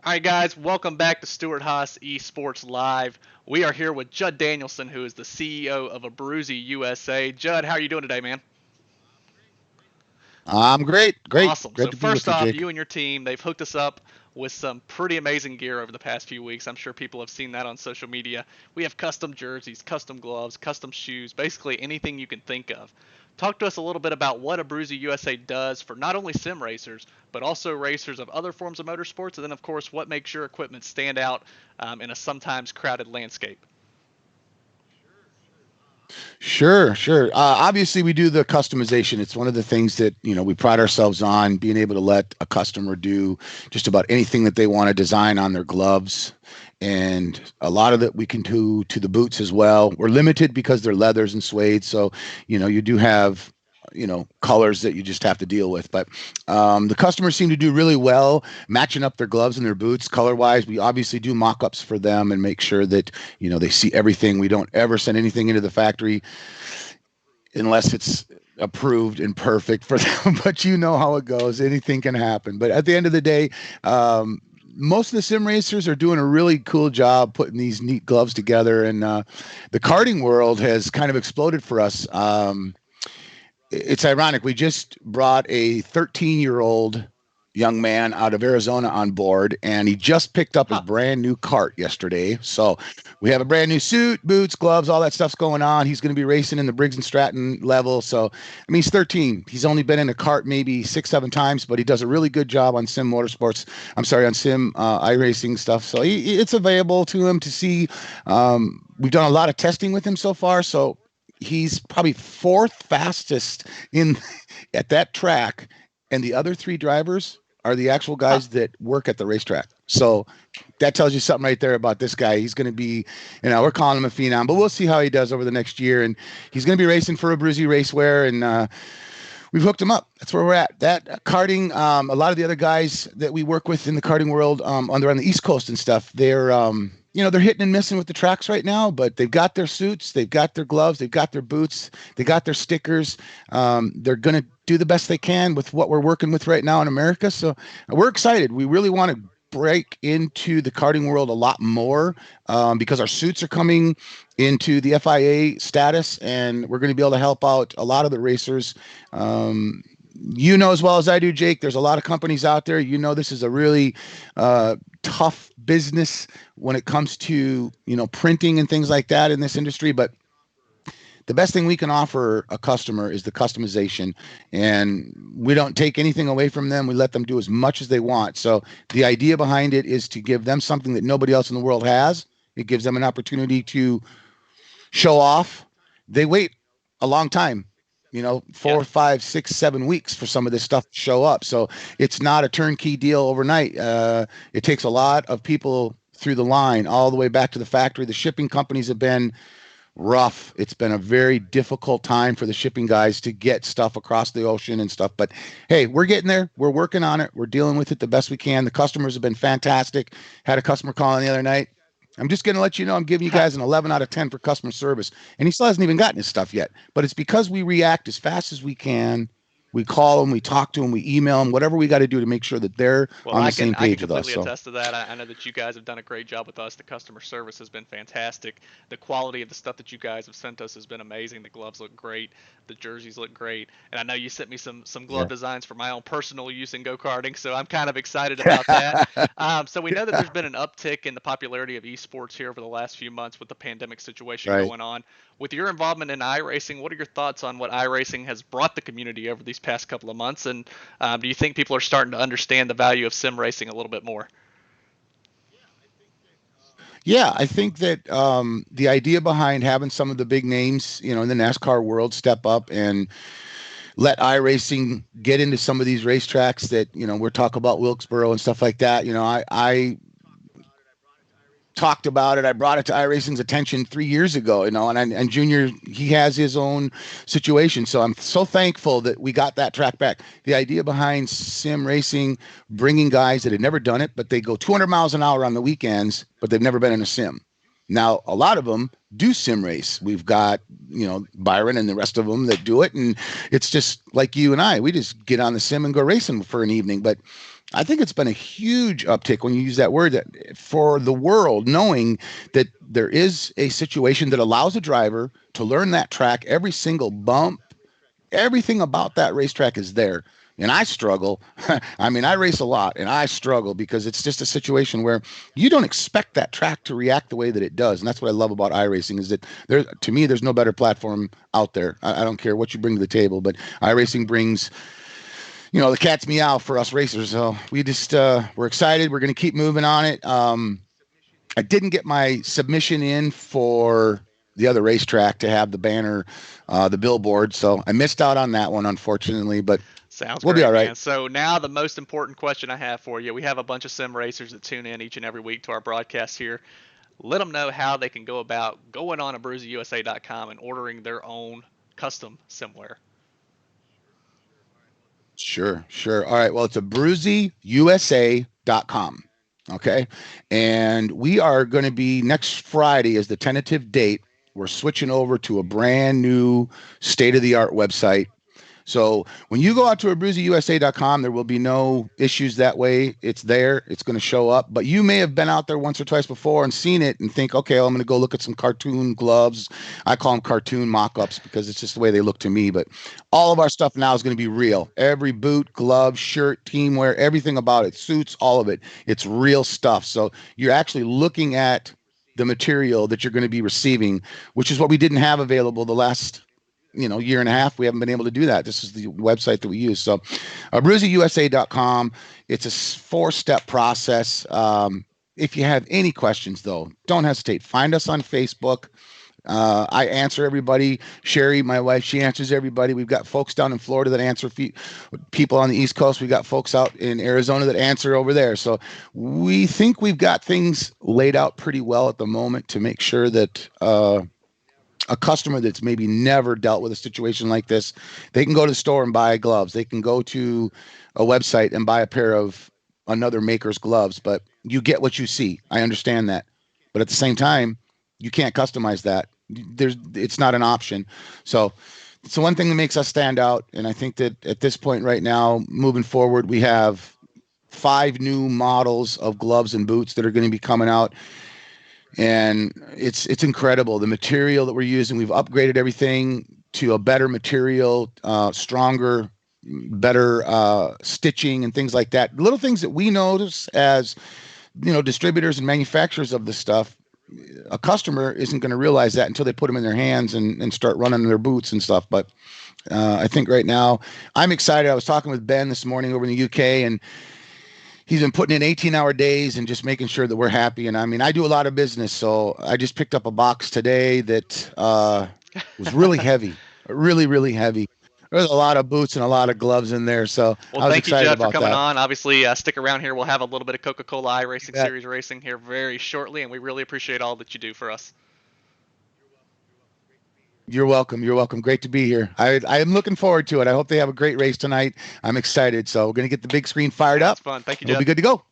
All right, guys, welcome back to Stuart Haas Esports Live. We are here with Judd Danielson, who is the CEO of Abruzzi USA. Judd, how are you doing today, man? I'm great. Great. Awesome. Great So to be first with you, off, Jake. you and your team, they've hooked us up with some pretty amazing gear over the past few weeks. I'm sure people have seen that on social media. We have custom jerseys, custom gloves, custom shoes, basically anything you can think of. Talk to us a little bit about what Abruzzi USA does for not only sim racers, but also racers of other forms of motorsports, and then, of course, what makes your equipment stand out in a sometimes crowded landscape. Sure. Obviously, we do the customization. It's one of the things that we pride ourselves on, being able to let a customer do just about anything that they want to design on their gloves. And a lot of that we can do to the boots as well. We're limited because they're leathers and suede. So, you do have colors that you just have to deal with, but the customers seem to do really well matching up their gloves and their boots color wise. We obviously do mock-ups for them and make sure that they see everything. We don't ever send anything into the factory unless it's approved and perfect for them. But you know how it goes, anything can happen. But at the end of the day, most of the sim racers are doing a really cool job putting these neat gloves together, and the karting world has kind of exploded for us. It's ironic. We just brought a 13-year-old young man out of Arizona on board, and he just picked up his Huh. brand new cart yesterday. So we have a brand new suit, boots, gloves, all that stuff's going on. He's going to be racing in the Briggs and Stratton level. So, I mean, he's 13. He's only been in a cart maybe 6, 7 times, but he does a really good job on sim motorsports. I'm sorry, on sim iRacing stuff. So it's available to him to see. We've done a lot of testing with him so far. So he's probably fourth fastest in at that track, and the other three drivers are the actual Huh. guys that work at the racetrack. So that tells you something right there about this guy. He's going to be, we're calling him a phenom, but we'll see how he does over the next year. And he's going to be racing for Abruzzi Racewear, and we've hooked him up. That's where we're at. That karting, a lot of the other guys that we work with in the karting world, on the East Coast and stuff, they're hitting and missing with the tracks right now, but they've got their suits, they've got their gloves, they've got their boots, they got their stickers. They're going to do the best they can with what we're working with right now in America. So we're excited. We really want to break into the karting world a lot more, because our suits are coming into the FIA status, and we're going to be able to help out a lot of the racers. Um, you know as well as I do, Jake, there's a lot of companies out there. This is a really tough business when it comes to printing and things like that in this industry, but the best thing we can offer a customer is the customization, and we don't take anything away from them. We let them do as much as they want. So the idea behind it is to give them something that nobody else in the world has. It gives them an opportunity to show off. They wait a long time, Yeah. 4, 5, 6, 7 weeks for some of this stuff to show up. So it's not a turnkey deal overnight. It takes a lot of people through the line all the way back to the factory. The shipping companies have been rough. It's been a very difficult time for the shipping guys to get stuff across the ocean and stuff. But hey, we're getting there. We're working on it. We're dealing with it the best we can. The customers have been fantastic. Had a customer calling the other night. I'm just going to let you know I'm giving you Huh. guys an 11 out of 10 for customer service. And he still hasn't even gotten his stuff yet. But it's because we react as fast as we can. We call them, we talk to them, we email them, whatever we got to do to make sure that they're Well, on the I can same I can page with us. completely So, attest to that. I know that you guys have done a great job with us. The customer service has been fantastic. The quality of the stuff that you guys have sent us has been amazing. The gloves look great. The jerseys look great. And I know you sent me some glove yeah. designs for my own personal use in go karting, so I'm kind of excited about that. So we know that there's been an uptick in the popularity of esports here over the last few months with the pandemic situation Right. going on. With your involvement in iRacing, what are your thoughts on what iRacing has brought the community over these past couple of months? And do you think people are starting to understand the value of sim racing a little bit more? Yeah, I think that the idea behind having some of the big names, in the NASCAR world step up and let iRacing get into some of these racetracks that, we're talking about Wilkesboro and stuff like that. I talked about it. I brought it to iRacing's attention 3 years ago, and Junior, he has his own situation. So I'm so thankful that we got that track back. The idea behind sim racing, bringing guys that had never done it, but they go 200 miles an hour on the weekends, but they've never been in a sim. Now, a lot of them do sim race. We've got, Byron and the rest of them that do it. And it's just like you and I, we just get on the sim and go racing for an evening. But I think it's been a huge uptick when you use that word, that for the world, knowing that there is a situation that allows a driver to learn that track, every single bump, everything about that racetrack is there. And I struggle. I mean, I race a lot and I struggle because it's just a situation where you don't expect that track to react the way that it does. And that's what I love about iRacing, is that to me, there's no better platform out there. I don't care what you bring to the table, but iRacing brings, the cat's meow for us racers. So we just, we're excited. We're going to keep moving on it. I didn't get my submission in for the other racetrack to have the banner, the billboard. So I missed out on that one, unfortunately, but Sounds we'll great, be all right. man. So now the most important question I have for you. We have a bunch of sim racers that tune in each and every week to our broadcast here. Let them know how they can go about going on abruzzeusa.com and ordering their own custom simware. Sure, sure. All right. Well, it's abruzzeusa.com. Okay. And we are going to be, next Friday as the tentative date, we're switching over to a brand new state of the art website. So when you go out to abruzzeusa.com, there will be no issues that way. It's there. It's going to show up. But you may have been out there once or twice before and seen it and think, okay, well, I'm going to go look at some cartoon gloves. I call them cartoon mock-ups because it's just the way they look to me. But all of our stuff now is going to be real. Every boot, glove, shirt, team wear, everything about it, suits, all of it. It's real stuff. So you're actually looking at the material that you're going to be receiving, which is what we didn't have available the last year and a half. We haven't been able to do that. This is the website that we use. So abruzzeusa.com. It's a 4-step process. If you have any questions, though, don't hesitate. Find us on Facebook. I answer everybody. Sherry, my wife, she answers everybody. We've got folks down in Florida that answer people on the East Coast. We've got folks out in Arizona that answer over there. So we think we've got things laid out pretty well at the moment to make sure that a customer that's maybe never dealt with a situation like this, they can go to the store and buy gloves. They can go to a website and buy a pair of another maker's gloves, but you get what you see. I understand that. But at the same time, you can't customize that. It's not an option. So it's the one thing that makes us stand out. And I think that at this point right now, moving forward, we have 5 new models of gloves and boots that are going to be coming out. And it's incredible. The material that we're using, we've upgraded everything to a better material, stronger, better stitching and things like that. Little things that we notice as, distributors and manufacturers of this stuff. A customer isn't going to realize that until they put them in their hands and start running their boots and stuff. But I think right now I'm excited. I was talking with Ben this morning over in the UK, and he's been putting in 18-hour days and just making sure that we're happy. And I mean, I do a lot of business, so I just picked up a box today that was really heavy, really, really heavy. There's a lot of boots and a lot of gloves in there, so well, I was thank you, excited Judd, for about coming that. on. Obviously, stick around here. We'll have a little bit of Coca-Cola iRacing Series racing here very shortly, and we really appreciate all that you do for us. You're welcome. You're welcome. Great to be here. I am looking forward to it. I hope they have a great race tonight. I'm excited. So we're going to get the big screen fired up. It's fun. Thank you, We'll Judd. be good to go.